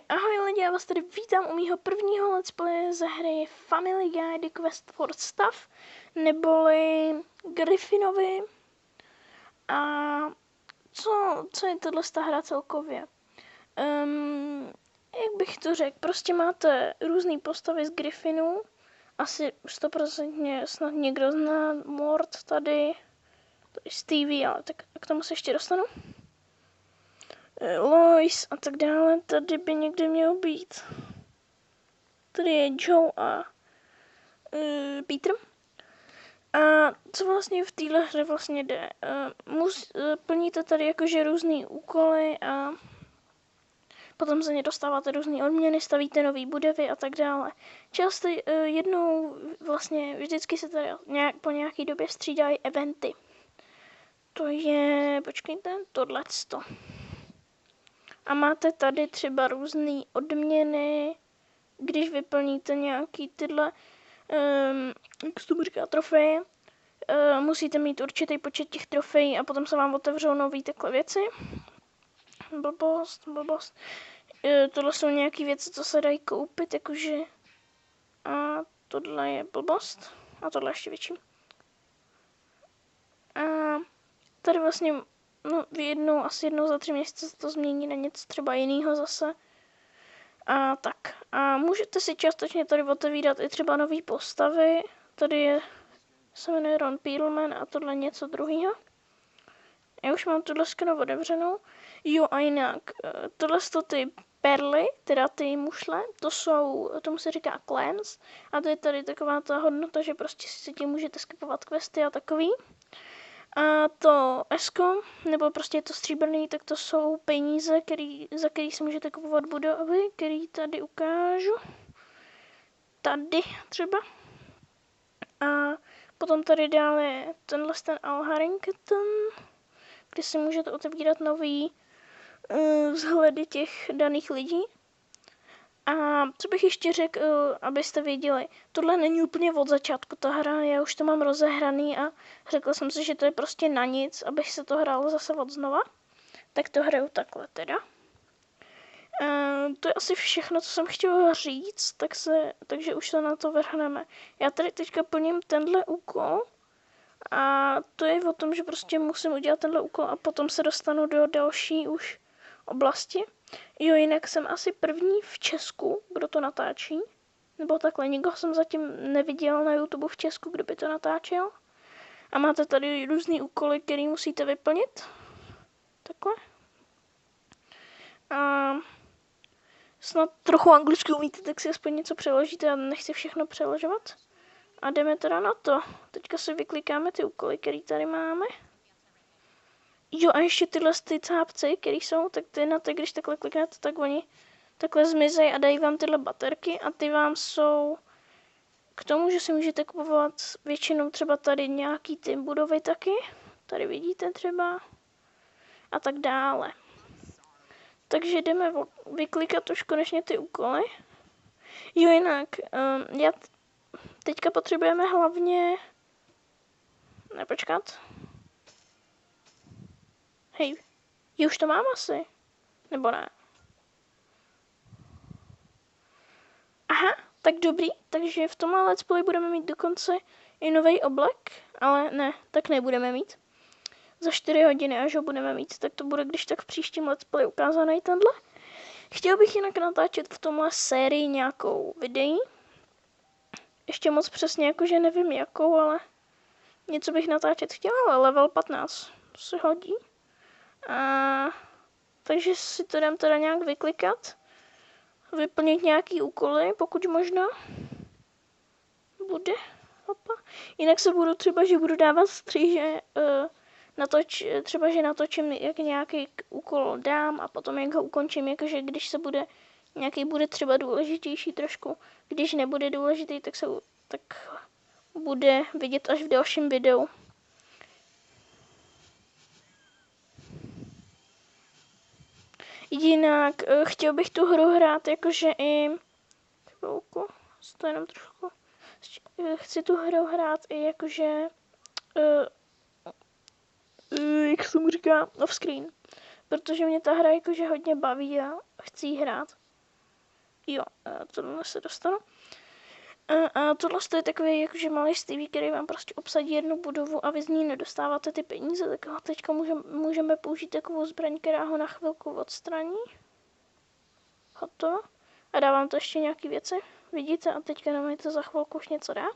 Ahoj lidi, já vás tady vítám u mýho prvního let's play ze hry Family Guy The Quest for Stuff, neboli Griffinovi. A co je tohle hra celkově? Jak bych to řekl, prostě máte různé postavy z Griffinu, asi 100% snad někdo zná Mort tady Stevie, ale tak k tomu se ještě dostanu. Lois a tak dále, tady by někde měl být. Tady je Joe a Peter. A co vlastně v téhle hře vlastně jde? Plníte tady jakože různý úkoly a potom za ně dostáváte různé odměny, stavíte nové budovy a tak dále. Často jednou vlastně vždycky se tady po nějaké době střídají eventy. To je, počkejte, tohleto. A máte tady třeba různé odměny, když vyplníte nějaký tyhle, jak se tomu říká, trofeje. Musíte mít určitý počet těch trofejí a potom se vám otevřou nový takhle věci. Blbost. Tohle jsou nějaké věci, co se dají koupit, jakože... A tohle je blbost. A tohle ještě větší. A tady vlastně, no asi jednou za 3 měsíce se to změní na něco třeba jiného zase. A tak. A můžete si částečně tady otevírat i třeba nové postavy. Tady se jmenuje Ron Perlman a tohle něco druhého. Já už mám tuhle skenu otevřenou. Jo a jinak, tohle jsou ty perly, teda ty mušle, tomu se říká clans. A to je tady taková ta hodnota, že prostě si tím můžete skipovat questy a takový. A to esko, nebo prostě je to stříbrný, tak to jsou peníze, za který si můžete kupovat budovy, který tady ukážu. Tady třeba. A potom tady dále tenhle ten Al Harrington, kde si můžete otevírat nový vzhledy těch daných lidí. A co bych ještě řekl, abyste věděli, tohle není úplně od začátku ta hra, já už to mám rozehraný a řekla jsem si, že to je prostě na nic, abych se to hrálo zase od znova. Tak to hraju takhle teda. To je asi všechno, co jsem chtěla říct, takže už se na to vrhneme. Já tady teďka plním tenhle úkol a to je o tom, že prostě musím udělat tenhle úkol a potom se dostanu do další už oblasti. Jo, jinak jsem asi první v Česku, kdo to natáčí. Nebo takhle, nikoho jsem zatím neviděl na YouTube v Česku, kdo by to natáčel. A máte tady různý úkoly, který musíte vyplnit. Takhle. A snad trochu anglicky umíte, tak si aspoň něco přeložíte, já nechci všechno přeložovat. A jdeme teda na to. Teďka si vyklikáme ty úkoly, který tady máme. Jo a ještě tyhle ty cápci, který jsou, tak ty na ty, když takhle kliknete, tak oni takhle zmizejí a dají vám tyhle baterky a ty vám jsou k tomu, že si můžete kupovat většinou třeba tady nějaký ty budovy taky. Tady vidíte třeba a tak dále. Takže jdeme vyklikat už konečně ty úkoly. Jo jinak, teďka potřebujeme hlavně... Nepočkat. Hej, už to mám asi. Nebo ne? Aha, tak dobrý. Takže v tomhle let's play budeme mít dokonce i nový oblek. Ale ne, tak nebudeme mít. Za 4 hodiny, až ho budeme mít, tak to bude když tak v příštím let's play ukázaný tenhle. Chtěl bych jinak natáčet v tomhle sérii nějakou videí. Ještě moc přesně jakože nevím jakou, ale něco bych natáčet chtěla, ale level 15 se hodí. Takže si to dám teda nějak vyklikat. Vyplnit nějaký úkoly, pokud možno. Bude. Opa. Jinak se budu třeba, že budu dávat stříže, třeba, že natočím, jak nějaký úkol dám a potom jak ho ukončím, jakože když se nějaký bude třeba důležitější trošku. Když nebude důležitý, tak bude vidět až v dalším videu. Jinak chtěl bych tu hru hrát jakože i chvilku, to jenom trošku. Chci tu hru hrát i jakože jak se mu říká, off screen. Protože mě ta hra jakože hodně baví a chci jí hrát. Jo, tohle se dostanu. A tohle je takový jakože malý Stevie, který vám prostě obsadí jednu budovu a vy z ní nedostáváte ty peníze, tak ho teďka můžeme použít takovou zbraň, která ho na chvilku odstraní. Hotovo. A dávám to ještě nějaký věci. Vidíte? A teďka nám je to za chvilku už něco dá.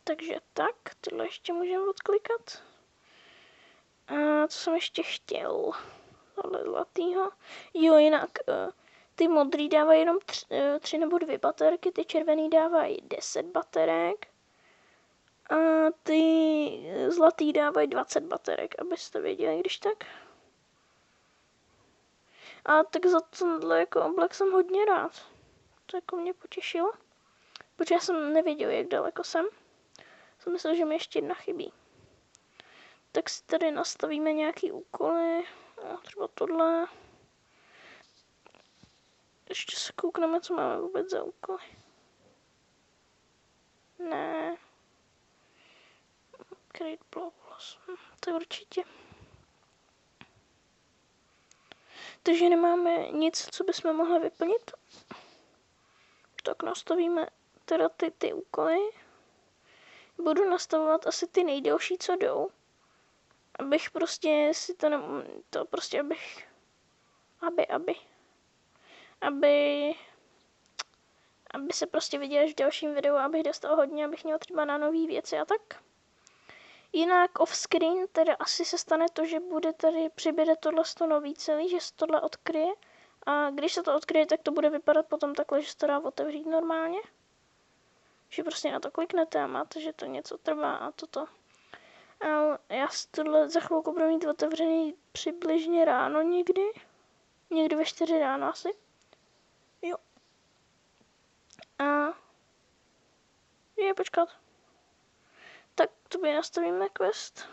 Takže tak, tohle ještě můžeme odklikat. A co jsem ještě chtěl? Tohle zlatýho. Jo, jinak ty modrý dávají jenom 3 nebo 2 baterky, ty červený dávají 10 baterek. A ty zlatý dávají 20 baterek, abyste věděli, když tak. A tak za tohle jako oblek jsem hodně rád. To jako mě potěšilo. Protože já jsem nevěděl, jak daleko jsem. Jsem myslel, že mi ještě jedna chybí. Tak si tady nastavíme nějaký úkoly. No, třeba tohle. Ještě se koukneme, co máme vůbec za úkoly. Ne. Create blocks. To určitě. Takže nemáme nic, co bychom mohli vyplnit. Tak nastavíme teda ty úkoly. Budu nastavovat asi ty nejdelší, co jdou. Abych prostě si to prostě abych, aby se prostě viděl v dalším videu, abych dostal hodně, abych měl třeba na nový věci a tak. Jinak off-screen teda asi se stane to, že bude tady přibude tohle nový celý, že se tohle odkryje. A když se to odkryje, tak to bude vypadat potom takhle, že se to dá otevřít normálně. Že prostě na to kliknete a máte, že to něco trvá a toto. A já si tohle za chvilku budu mít otevřený přibližně ráno někdy. Někdy ve 4 ráno asi. Jo. A počkat. Tak to by nastavíme quest.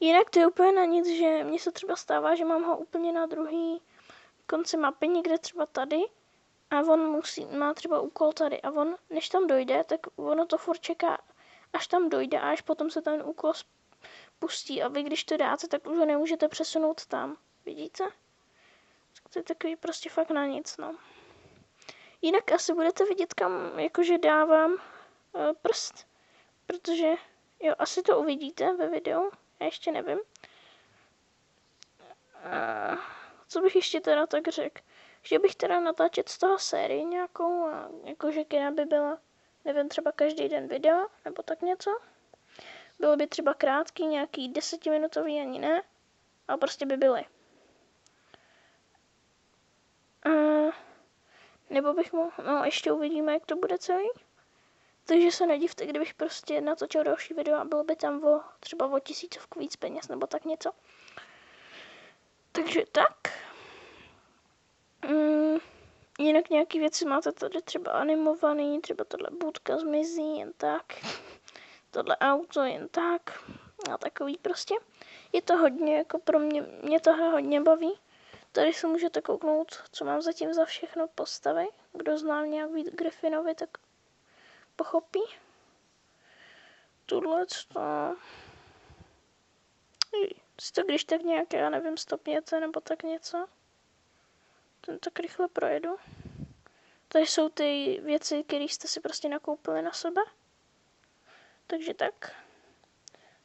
Jinak to je úplně na nic, že mně se třeba stává, že mám ho úplně na druhý konci mapy, někde třeba tady. A on má třeba úkol tady. A on, než tam dojde, tak ono to furt čeká, až tam dojde a až potom se ten úkol pustí. A vy, když to dáte, tak už ho nemůžete přesunout tam. Vidíte? To je takový prostě fakt na nic, no. Jinak asi budete vidět, kam jakože dávám prst. Protože, jo, asi to uvidíte ve videu. Já ještě nevím. Co bych ještě teda tak řekl? Že bych teda natáčet z toho sérii nějakou, jakože která by byla, nevím, třeba každý den video, nebo tak něco. Bylo by třeba krátký, nějaký 10minutový, ani ne, ale prostě by byly. Nebo bych mohl, no ještě uvidíme, jak to bude celý. Takže se nedivte, kdybych prostě natočil další video a bylo by tam třeba o 1000 víc peněz, nebo tak něco. Takže tak. Jinak nějaký věci máte tady třeba animovaný, třeba tohle budka zmizí jen tak. Tohle auto jen tak. A takový prostě. Je to hodně, jako pro mě to hodně baví. Tady se můžete kouknout, co mám zatím za všechno postavy. Kdo zná nějak víc Griffinovi, tak pochopí. Tohleto. Si to když tak nějak, já nevím, stopněte nebo tak něco. Ten tak rychle projedu. Tady jsou ty věci, které jste si prostě nakoupili na sebe. Takže tak.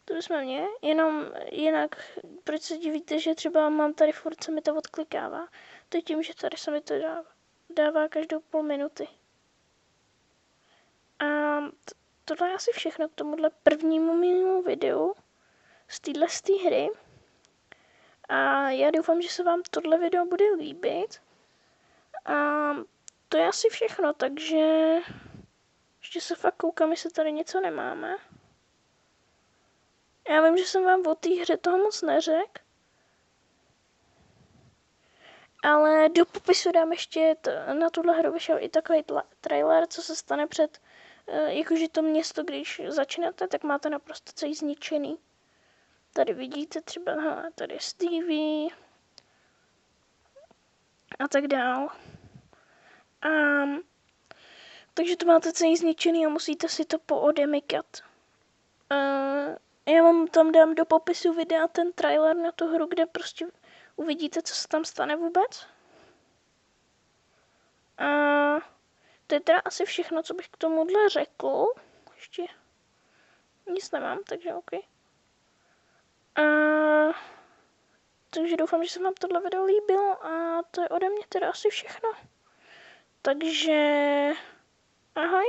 To bychom měli. Jenom jinak, proč se divíte, že třeba mám tady furt, se mi to odklikává. To je tím, že tady se mi to dává každou půl minuty. A tohle je asi všechno k tomuhle prvnímu mému videu z téhle hry. A já doufám, že se vám tohle video bude líbit. A to je asi všechno, takže ještě se fakt koukám, jestli tady něco nemáme. Já vím, že jsem vám o té hře toho moc neřekl. Ale do popisu dám ještě, na tuhle hru vyšel i takový trailer, co se stane před, jakože to město, když začnete, tak máte naprosto celý zničený. Tady vidíte třeba, tady je Stevie a tak dál. Takže to máte celý zničený a musíte si to poodemykat. Já vám tam dám do popisu videa ten trailer na tu hru, kde prostě uvidíte, co se tam stane vůbec. A to je teda asi všechno, co bych k tomuhle řekl. Ještě nic nemám, takže OK. Takže doufám, že se vám tohle video líbilo a to je ode mě teda asi všechno. Takže ahoj.